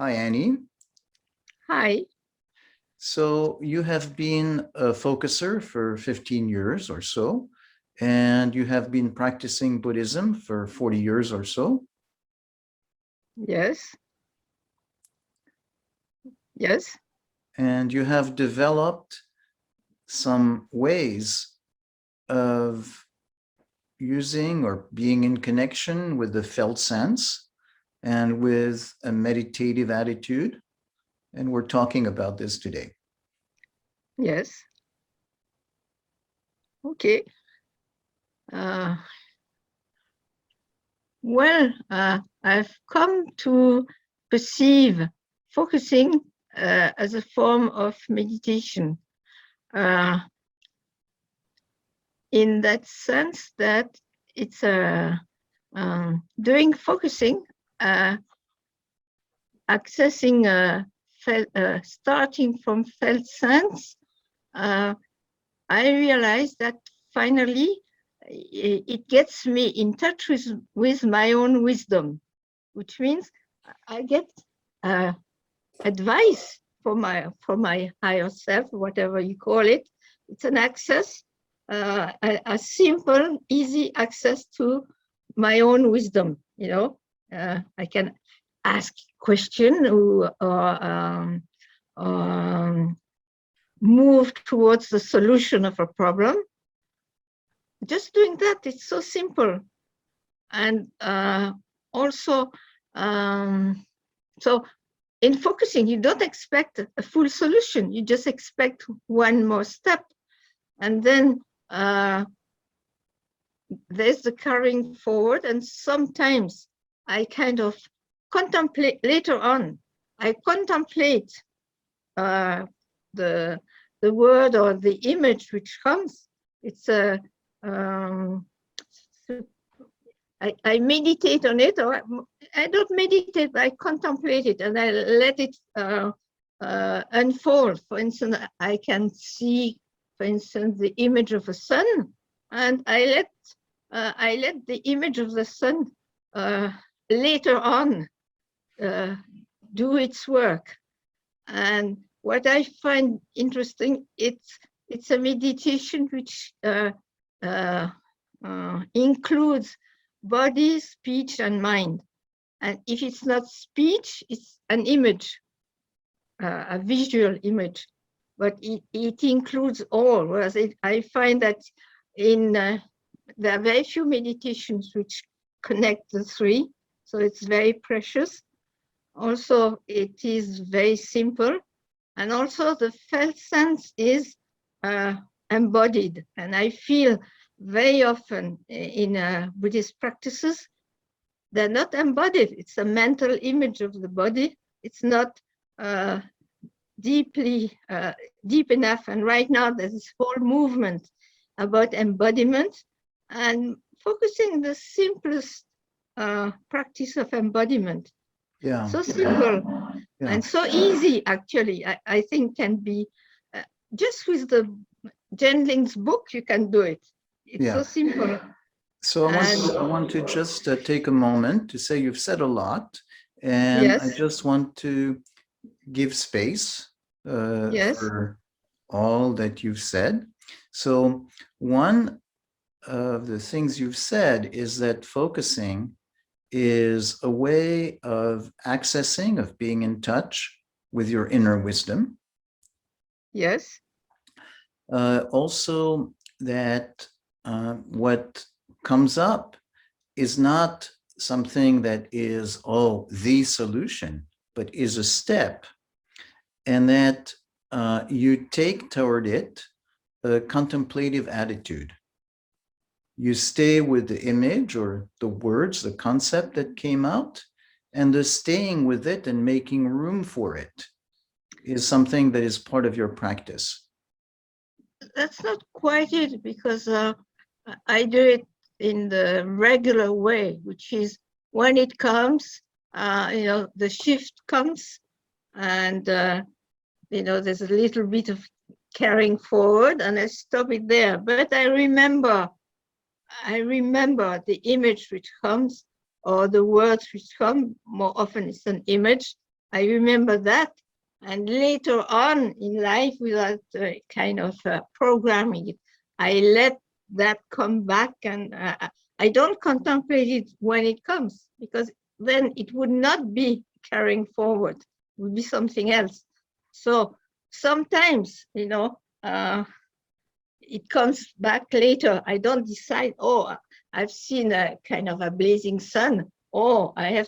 Hi, Annie. Hi. So you have been a focuser for 15 years or so, and you have been practicing Buddhism for 40 years or so. Yes. Yes. And you have developed some ways of using or being in connection with the felt sense and with a meditative attitude. And we're talking about this today. Yes. Okay. Uh, I've come to perceive focusing as a form of meditation. In that sense that it's doing focusing, accessing starting from felt sense. I realized that finally it gets me in touch with my own wisdom, which means I get advice from my higher self, whatever you call it. It's an access, a simple, easy access to my own wisdom. I can ask question or move towards the solution of a problem. Just doing that, it's so simple. And also, so in focusing, you don't expect a full solution. You just expect one more step. And then there's the carrying forward. And sometimes I kind of contemplate later on. I contemplate the word or the image which comes. It's a I meditate on it, or I don't meditate, but I contemplate it and I let it unfold. For instance, I can see, for instance, the image of a sun, and I let the image of the sun later on do its work. And what I find interesting, it's a meditation which includes body, speech, and mind. And if it's not speech, it's an image, a visual image, but it includes all. Whereas I find that there are very few meditations which connect the three, so it's very precious. Also, it is very simple, and also the felt sense is embodied, and I feel very often in Buddhist practices, they're not embodied. It's a mental image of the body. It's not deep enough. And right now there's this whole movement about embodiment, and focusing the simplest practice of embodiment. Yeah. So simple and so easy, actually. I think can be just with the Genling's book, you can do it. It's so simple. So I want to just take a moment to say you've said a lot, and yes. I just want to give space Yes. for all that you've said. So one of the things you've said is that focusing is a way of accessing, of being in touch with your inner wisdom. Yes. Also that what comes up is not something that is, the solution, but is a step, and that you take toward it a contemplative attitude. You stay with the image or the words, the concept that came out, and the staying with it and making room for it is something that is part of your practice. That's not quite it, because I do it in the regular way, which is when it comes, the shift comes, and there's a little bit of carrying forward, and I stop it there. But I remember the image which comes, or the words which come. More often it's an image, I remember that. And later on in life, without kind of programming it, I let that come back, and I don't contemplate it when it comes, because then it would not be carrying forward, it would be something else. So sometimes, it comes back later. I don't decide, oh, I've seen a kind of a blazing sun. Oh, I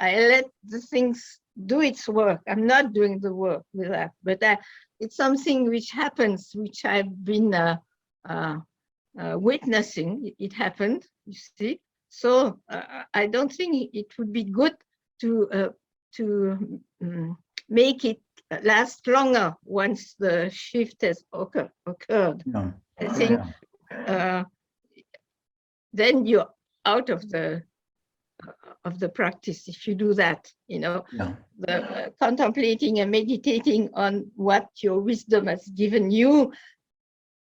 let the things do its work. I'm not doing the work with that, but it's something which happens, which I've been witnessing. It happened, you see. So I don't think it would be good to make it last longer once the shift has occurred. Yeah. I think then you're out of the practice if you do that. The contemplating and meditating on what your wisdom has given you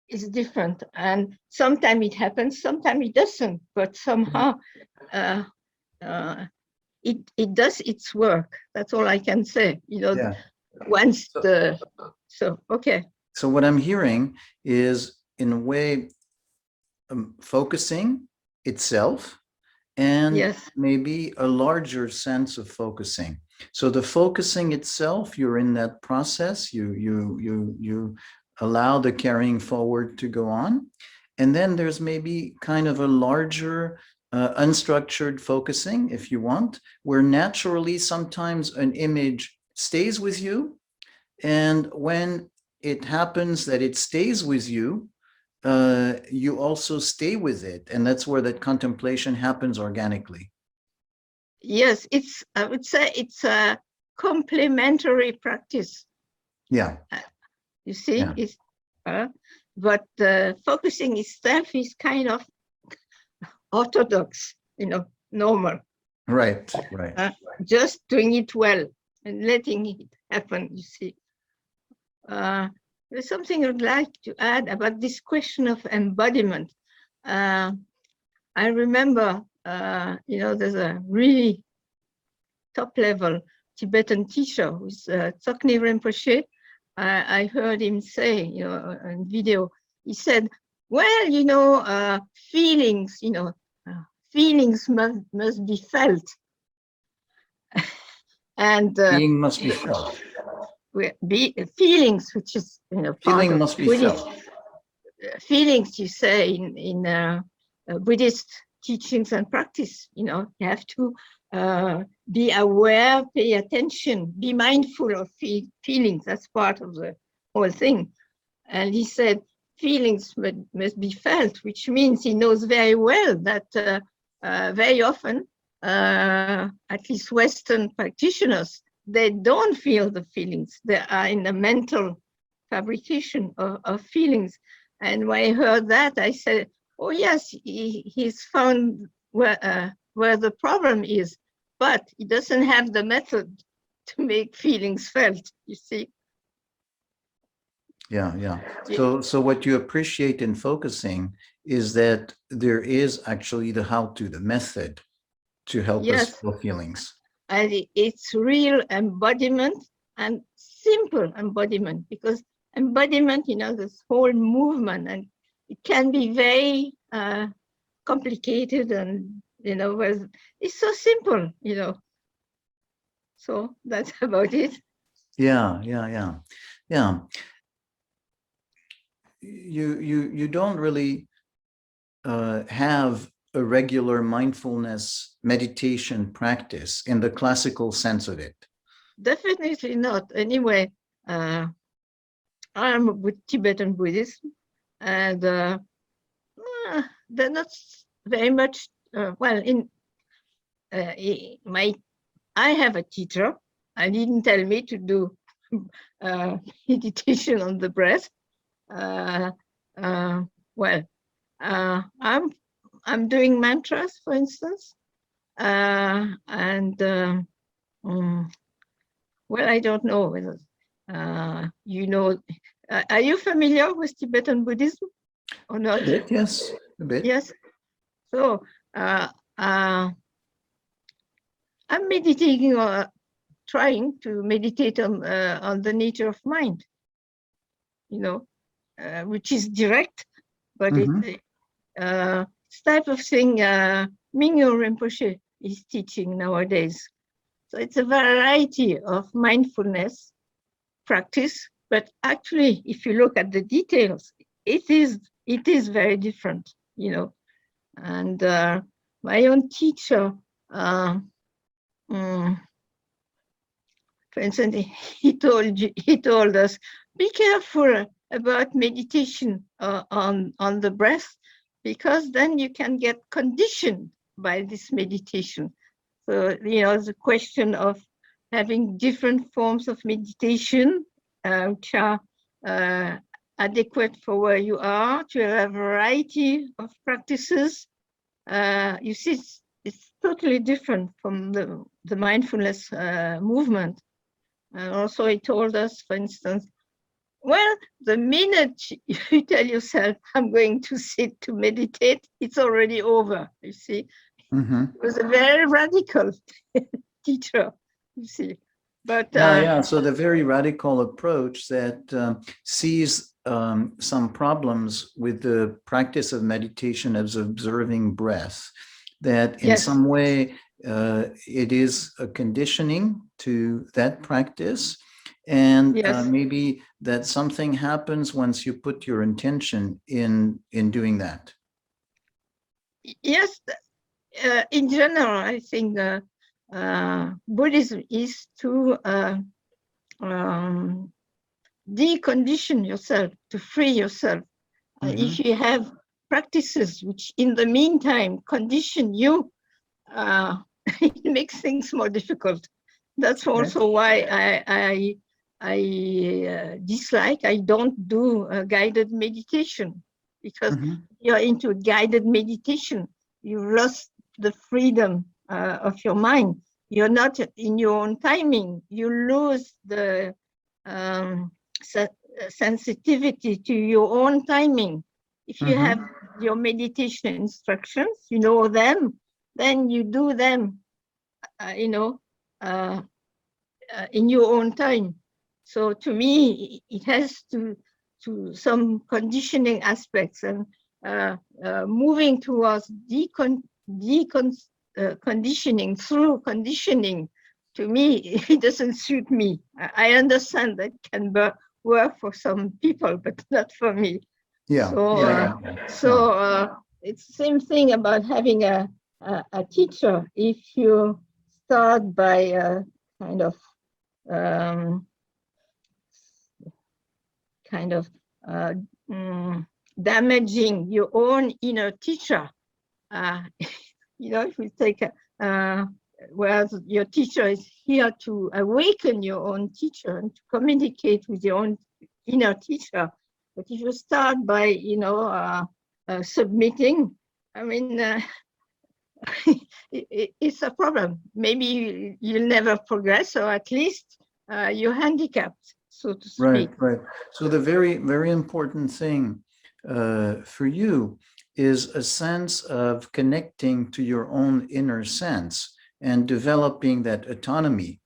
is different, and sometimes it happens, sometimes it doesn't, but somehow it does its work. That's all I can say. Once okay. So what I'm hearing is, in a way, focusing itself, and yes, maybe a larger sense of focusing. So the focusing itself, you're in that process, you allow the carrying forward to go on. And then there's maybe kind of a larger unstructured focusing, if you want, where naturally sometimes an image stays with you. And when it happens that it stays with you, you also stay with it. And that's where that contemplation happens organically. Yes, I would say it's a complementary practice. Yeah. You see, but focusing itself is kind of orthodox, normal. Right. Just doing it well and letting it happen, you see. There's something I'd like to add about this question of embodiment. I remember, there's a really top-level Tibetan teacher who's Tsoknyi Rinpoche. I heard him say, on video, he said, well, feelings, feelings must be felt. And being must be felt. Feelings, which is Feeling of must be Buddhist felt. Feelings, you say in Buddhist teachings and practice. You have to be aware, pay attention, be mindful of feelings. That's part of the whole thing. And he said feelings must be felt, which means he knows very well that very often, at least Western practitioners, they don't feel the feelings. They are in the mental fabrication of feelings. And when I heard that, I said, oh yes, he's found where the problem is, but he doesn't have the method to make feelings felt, you see. Yeah. So what you appreciate in focusing is that there is actually the how-to, the method to help us feel feelings. And it's real embodiment and simple embodiment, because embodiment, this whole movement, and it can be very complicated, and it's so simple, So that's about it. Yeah. You don't really have a regular mindfulness meditation practice in the classical sense of it. Definitely not. Anyway, I'm with Tibetan Buddhism, and they're not very much I have a teacher. I didn't tell me to do meditation on the breath. I'm doing mantras, for instance, I don't know whether are you familiar with Tibetan Buddhism or not? A bit, yes, a bit. Yes. So I'm meditating trying to meditate on the nature of mind, which is direct, but it's type of thing Mingyur Rinpoche is teaching nowadays. So it's a variety of mindfulness practice, but actually, if you look at the details, it is very different, And my own teacher, for instance, he told us, be careful about meditation on the breath, because then you can get conditioned by this meditation. So, the question of having different forms of meditation, which are adequate for where you are, to have a variety of practices. You see, it's totally different from the mindfulness movement. And also he told us, for instance, well, the minute you tell yourself, I'm going to sit to meditate, it's already over, you see. It was a very radical teacher, you see. But so the very radical approach that sees some problems with the practice of meditation as observing breath, that in some way it is a conditioning to that practice, and maybe that something happens once you put your intention in doing that. Yes, in general, I think Buddhism is to decondition yourself, to free yourself. If you have practices which in the meantime condition you, it makes things more difficult. That's also why I dislike, I don't do guided meditation, because you're into guided meditation, you've lost the freedom of your mind. You're not in your own timing. You lose the sensitivity to your own timing. If you have your meditation instructions, you know them, then you do them, in your own time. So to me, it has to some conditioning aspects, and moving towards conditioning through conditioning, to me, it doesn't suit me. I understand that can work for some people, but not for me. So it's the same thing about having a teacher. If you start by damaging your own inner teacher, if you take whereas your teacher is here to awaken your own teacher and to communicate with your own inner teacher. But if you start by, submitting, I mean, it's a problem. Maybe you'll never progress, or at least you're handicapped, so to speak. Right. So the very, very important thing for you is a sense of connecting to your own inner sense and developing that autonomy,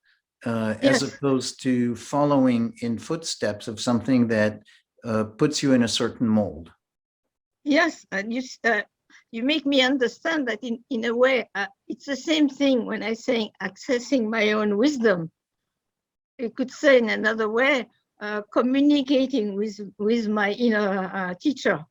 as opposed to following in footsteps of something that puts you in a certain mold. Yes, and you make me understand that in a way, it's the same thing when I say accessing my own wisdom. You could say in another way, communicating with my inner teacher.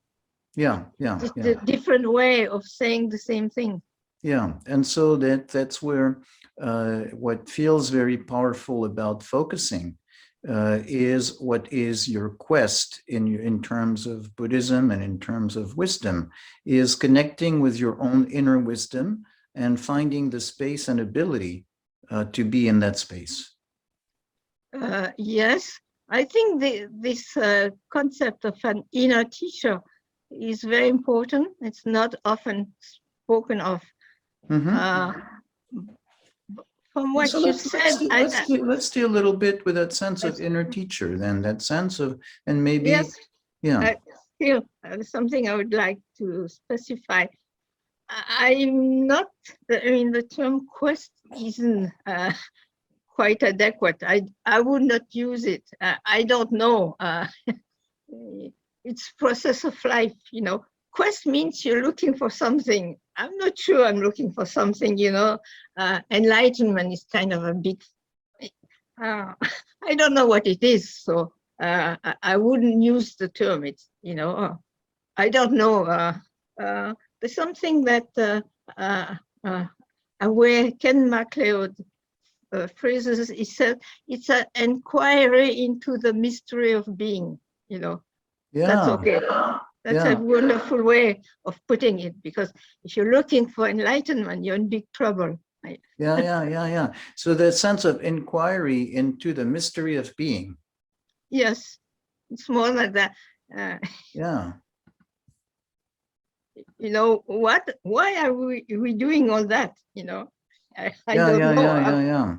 Just a different way of saying the same thing. Yeah, and so that's where what feels very powerful about focusing is what is your quest in terms of Buddhism and in terms of wisdom, is connecting with your own inner wisdom and finding the space and ability to be in that space. Yes, I think this concept of an inner teacher is very important. It's not often spoken of. From what you said, let's do a little bit with that sense of inner teacher, then that sense of, and maybe still something I would like to specify. I'm not. I mean, the term quest isn't quite adequate. I would not use it. I don't know. It's process of life, you know. Quest means you're looking for something. I'm not sure I'm looking for something, you know. Enlightenment is kind of a big, I don't know what it is. So I wouldn't use the term. It's, you know, I don't know. There's something that where Ken MacLeod phrases, he said, it's an inquiry into the mystery of being, you know. That's Yeah. okay. That's Yeah. a wonderful way of putting it, because if you're looking for enlightenment, you're in big trouble. Yeah. So that sense of inquiry into the mystery of being. Yes, it's more like that. Yeah. You know, why are we doing all that? You know, I Yeah, don't know. yeah.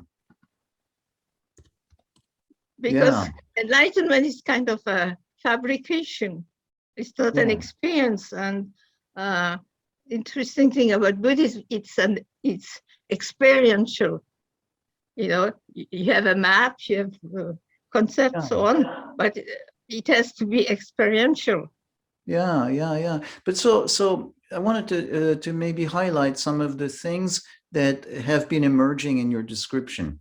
Because Yeah. enlightenment is kind of a fabrication. It's not an Yeah. experience. And interesting thing about Buddhism, it's experiential. You know, you have a map, you have concepts, so on, but it has to be experiential. Yeah. But so I wanted to maybe highlight some of the things that have been emerging in your description.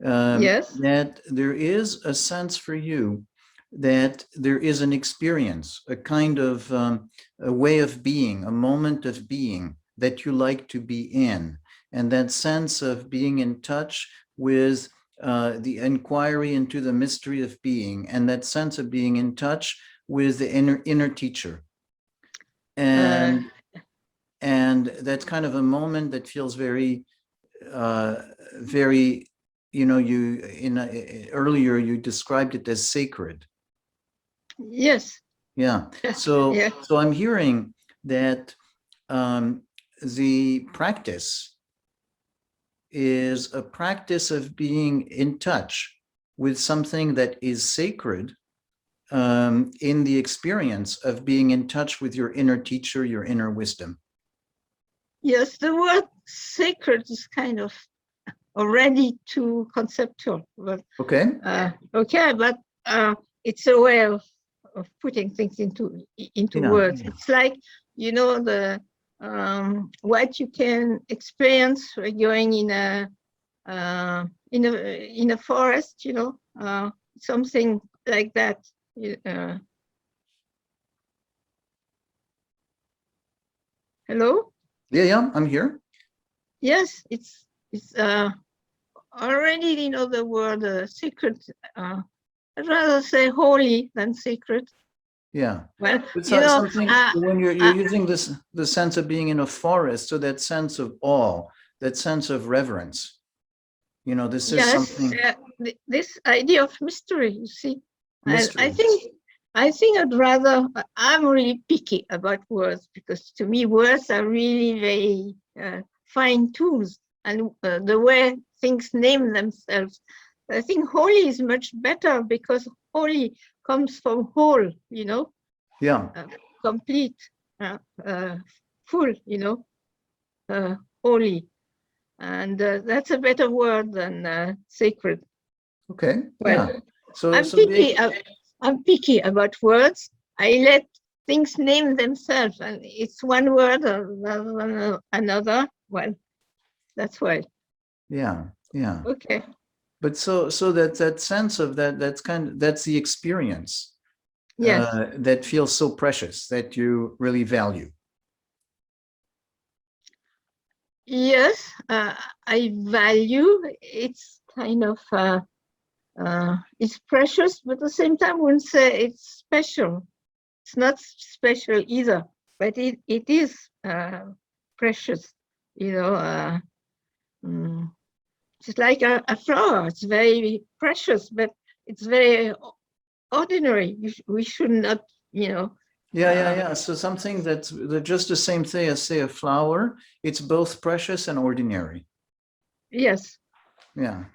Yes. That there is a sense for you that there is an experience, a kind of a way of being, a moment of being that you like to be in. And that sense of being in touch with the inquiry into the mystery of being, and that sense of being in touch with the inner teacher. And that's kind of a moment that feels very, very, you know, you earlier you described it as sacred. Yes. Yeah. So Yeah. so I'm hearing that the practice is a practice of being in touch with something that is sacred, in the experience of being in touch with your inner teacher, your inner wisdom. Yes, the word sacred is kind of already too conceptual. But, Okay. okay, but it's a way of putting things into words. It's like, you know, the what you can experience going in a forest, you know, something like that. Hello? Yeah, I'm here. Yes, it's already, you know, the word sacred. I'd rather say holy than sacred. Yeah. Well, It's you know, something when you're using the sense of being in a forest, so that sense of awe, that sense of reverence. You know, this is yes, something this idea of mystery, you see. And mystery. I think I'd rather, I'm really picky about words, because to me words are really very fine tools, and the way things name themselves. I think holy is much better, because holy comes from whole, you know, Yeah. complete, full, you know, holy. And that's a better word than sacred. Okay. Well, Yeah. So I'm picky. I'm picky about words. I let things name themselves, and it's one word rather than another. Well, that's why. yeah. Okay. But so that sense of that's the experience Yes. that feels so precious, that you really value. Yes. I value. It's kind of it's precious, but at the same time, I wouldn't say it's special. It's not special either, but it is precious. You know. It's like a flower. It's very precious, but it's very ordinary. We should not, you know. Yeah. So something that's just the same thing as, say, a flower. It's both precious and ordinary. Yes. Yeah.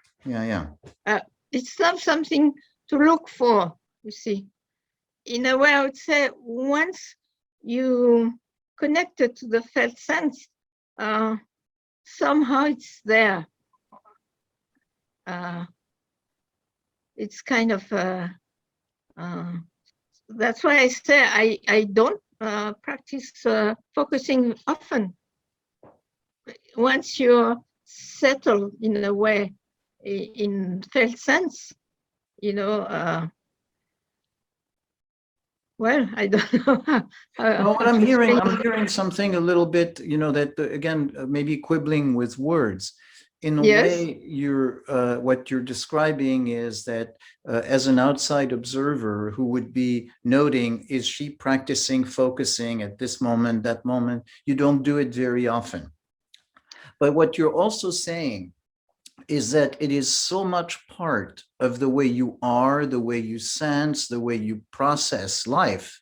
It's not something to look for, you see. In a way, I would say once you connected to the felt sense, somehow it's there. it's kind of that's why I say I don't practice focusing often. Once you're settled in a way, in felt sense, well, I don't know Well, what how to explain. I'm hearing something a little bit, that again, maybe quibbling with words. In a Yes, way, what you're describing is that as an outside observer who would be noting, is she practicing focusing at this moment, that moment? You don't do it very often. But what you're also saying is that it is so much part of the way you are, the way you sense, the way you process life,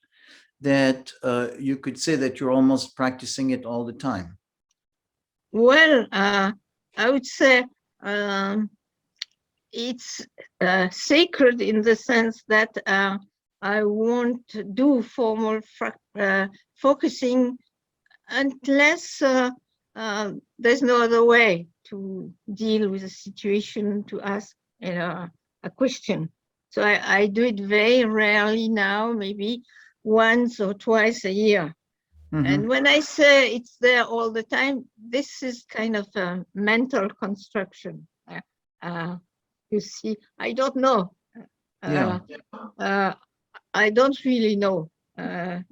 that you could say that you're almost practicing it all the time. well, I would say it's sacred in the sense that I won't do formal focusing unless there's no other way to deal with a situation, to ask a question. So I do it very rarely now, maybe once or twice a year. Mm-hmm. And when I say it's there all the time, this is kind of a mental construction. You see, I don't know. Yeah. I don't really know. I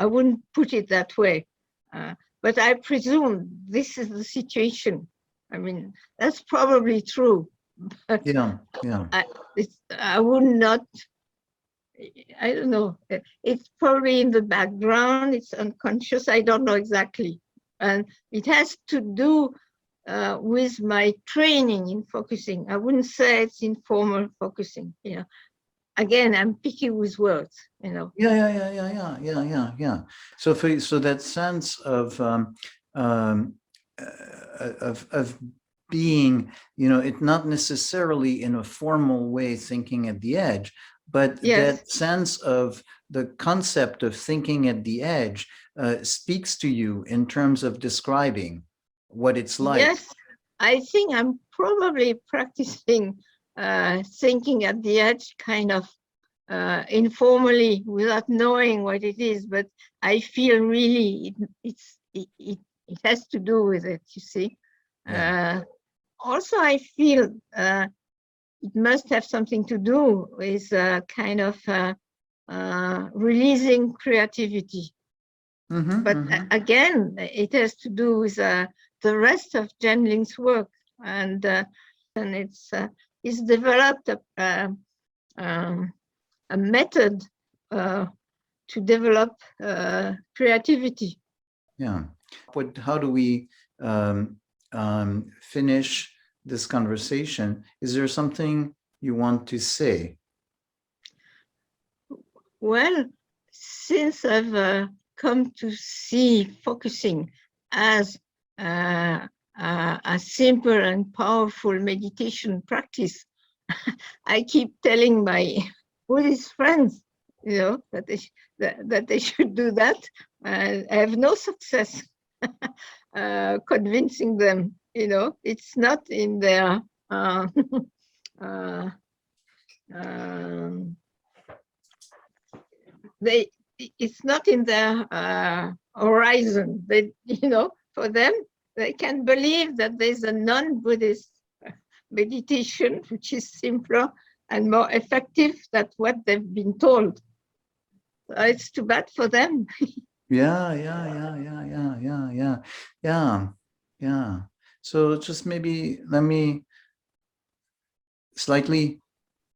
wouldn't put it that way. But I presume this is the situation. I mean, that's probably true. But Yeah. Yeah. I would not, I don't know. It's probably in the background. It's unconscious. I don't know exactly. And it has to do with my training in focusing. I wouldn't say it's informal focusing. Again, I'm picky with words. Yeah. So that sense of being, it not necessarily in a formal way thinking at the edge, but Yes. that sense of the concept of thinking at the edge speaks to you in terms of describing what it's like. Yes, I think I'm probably practicing thinking at the edge kind of informally without knowing what it is, but I feel really it has to do with it, you see. Yeah. Also, I feel it must have something to do with kind of releasing creativity. But again, it has to do with the rest of Jenling's work, and it's developed a method to develop creativity. Yeah. How do we finish this conversation? Is there something you want to say? Well, since I've come to see focusing as a simple and powerful meditation practice, I keep telling my Buddhist friends, that they should do that. I have no success convincing them. It's not in their it's not in their horizon. For them, they can believe that there's a non-Buddhist meditation which is simpler and more effective than what they've been told. It's too bad for them. Yeah. So just maybe let me slightly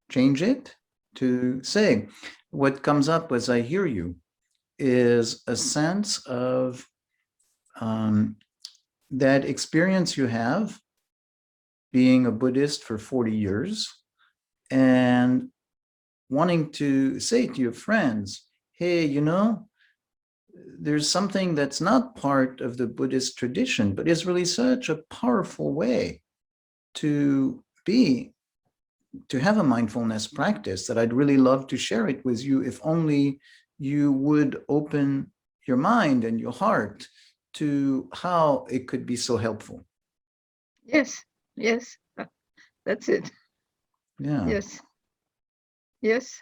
change it to say what comes up as I hear you is a sense of that experience you have being a Buddhist for 40 years and wanting to say to your friends, hey, there's something that's not part of the Buddhist tradition, but is really such a powerful way to have a mindfulness practice that I'd really love to share it with you if only you would open your mind and your heart to how it could be so helpful. Yes. That's it. Yeah. Yes. Yes.